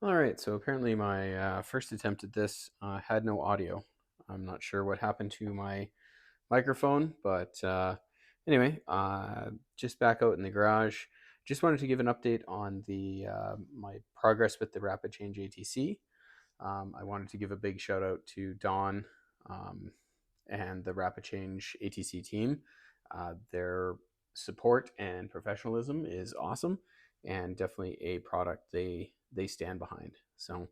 All right, so apparently my first attempt at this had no audio. I'm not sure what happened to my microphone, but anyway, just back out in the garage. Just wanted to give an update on the my progress with the Rapid Change ATC. I wanted to give a big shout out to Don um, and the Rapid Change ATC team. Their support and professionalism is awesome, and definitely a product they stand behind. So,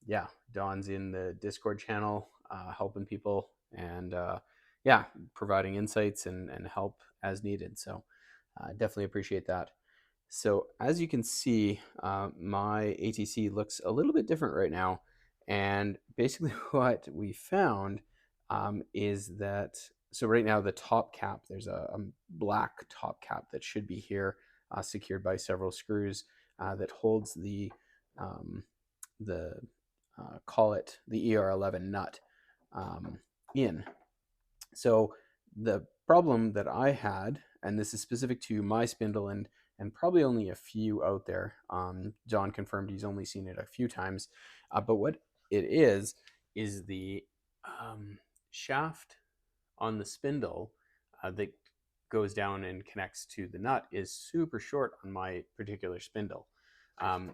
yeah, Don's in the Discord channel, helping people and yeah, providing insights and help as needed. So, definitely appreciate that. So as you can see, my ATC looks a little bit different right now. And basically what we found is that, so right now the top cap, there's a black top cap that should be here, secured by several screws that holds um, the call it the ER11 nut in. So the problem that I had, and this is specific to my spindle and probably only a few out there. John confirmed he's only seen it a few times, but what it is the shaft on the spindle that goes down and connects to the nut is super short on my particular spindle.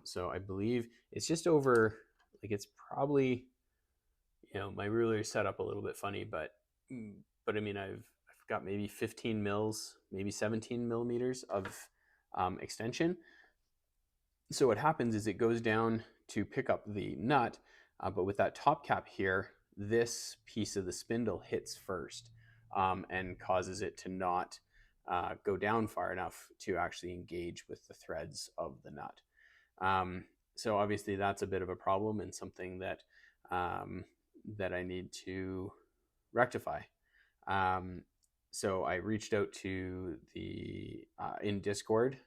So I believe it's just over, like it's probably, my ruler is set up a little bit funny, but I mean, I've got maybe 15 mils, maybe 17 millimeters of extension. So what happens is it goes down to pick up the nut, but with that top cap here, this piece of the spindle hits first and causes it to not go down far enough to actually engage with the threads of the nut. Um, so obviously that's a bit of a problem and something um, that I need to rectify. Um, so I reached out to the in Discord,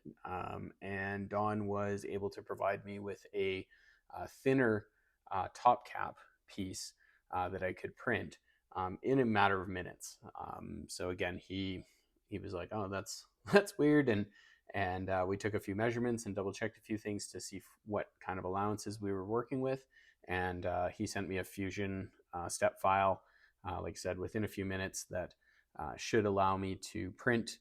and Don was able to provide me with a thinner top cap piece that I could print in a matter of minutes. So again, he was like, "Oh, that's weird," and we took a few measurements and double checked a few things to see what kind of allowances we were working with, and he sent me a Fusion step file, like I said, within a few minutes that should allow me to print.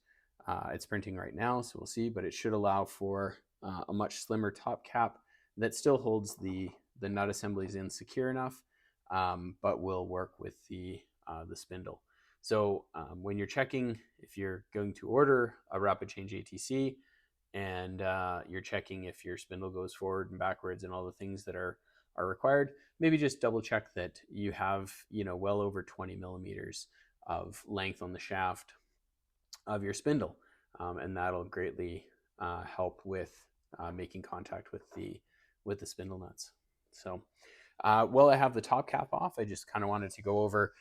It's printing right now, so we'll see, but it should allow for a much slimmer top cap that still holds the nut assemblies in secure enough, but will work with the spindle. So when you're checking, if you're going to order a rapid change ATC and you're checking if your spindle goes forward and backwards and all the things that are required, maybe just double check that you have well over 20 millimeters of length on the shaft of your spindle, and that'll greatly help with making contact with the spindle nuts. So well, I have the top cap off. I just kind of wanted to go over,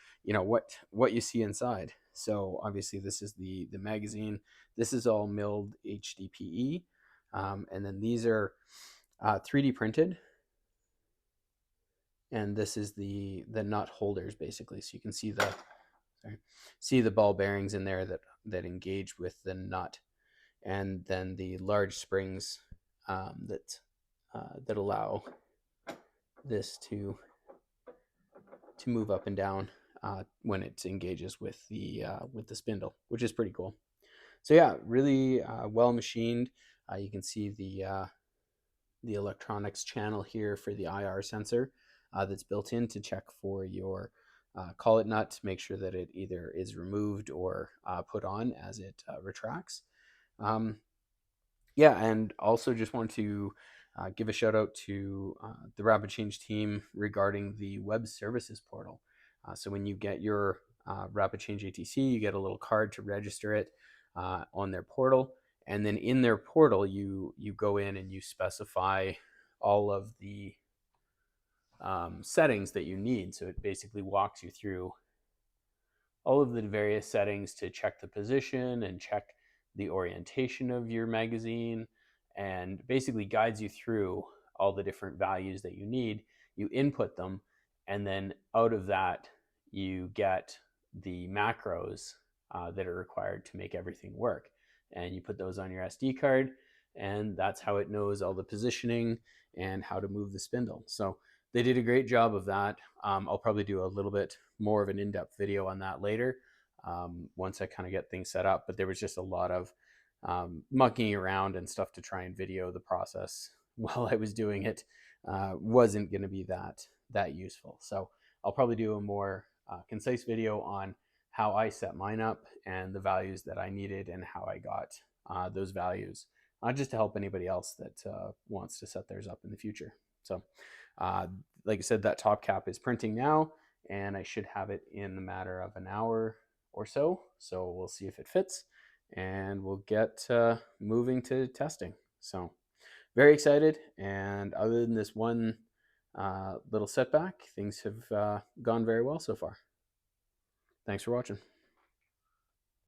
what you see inside. So obviously this is the magazine. This is all milled HDPE, and then these are 3D printed, and this is the nut holders basically. So you can see the ball bearings in there that engage with the nut, and then the large springs that allow this to move up and down when it engages with the spindle, which is pretty cool. So yeah, really well machined. You can see the electronics channel here for the IR sensor that's built in to check for your collet nut, make sure that it either is removed or put on as it retracts. Um, yeah, and also just want to give a shout out to the Rapid Change team regarding the web services portal. So when you get your Rapid Change ATC, you get a little card to register it on their portal, and then in their portal, you go in and you specify all of the settings that you need. So it basically walks you through all of the various settings to check the position and check the orientation of your magazine, and basically guides you through all the different values that you need. You input them, and then out of that, you get the macros that are required to make everything work. And you put those on your SD card, and that's how it knows all the positioning and how to move the spindle. So they did a great job of that. I'll probably do a little bit more of an in-depth video on that later, once I kind of get things set up. But there was just a lot of monkeying around and stuff to try and video the process while I was doing it. Wasn't going to be that useful. So I'll probably do a more concise video on how I set mine up and the values that I needed and how I got those values, just to help anybody else that wants to set theirs up in the future. So, like I said, that top cap is printing now, and I should have it in the matter of an hour or so. So we'll see if it fits, and we'll get moving to testing. So very excited. And other than this one little setback, things have gone very well so far. Thanks for watching.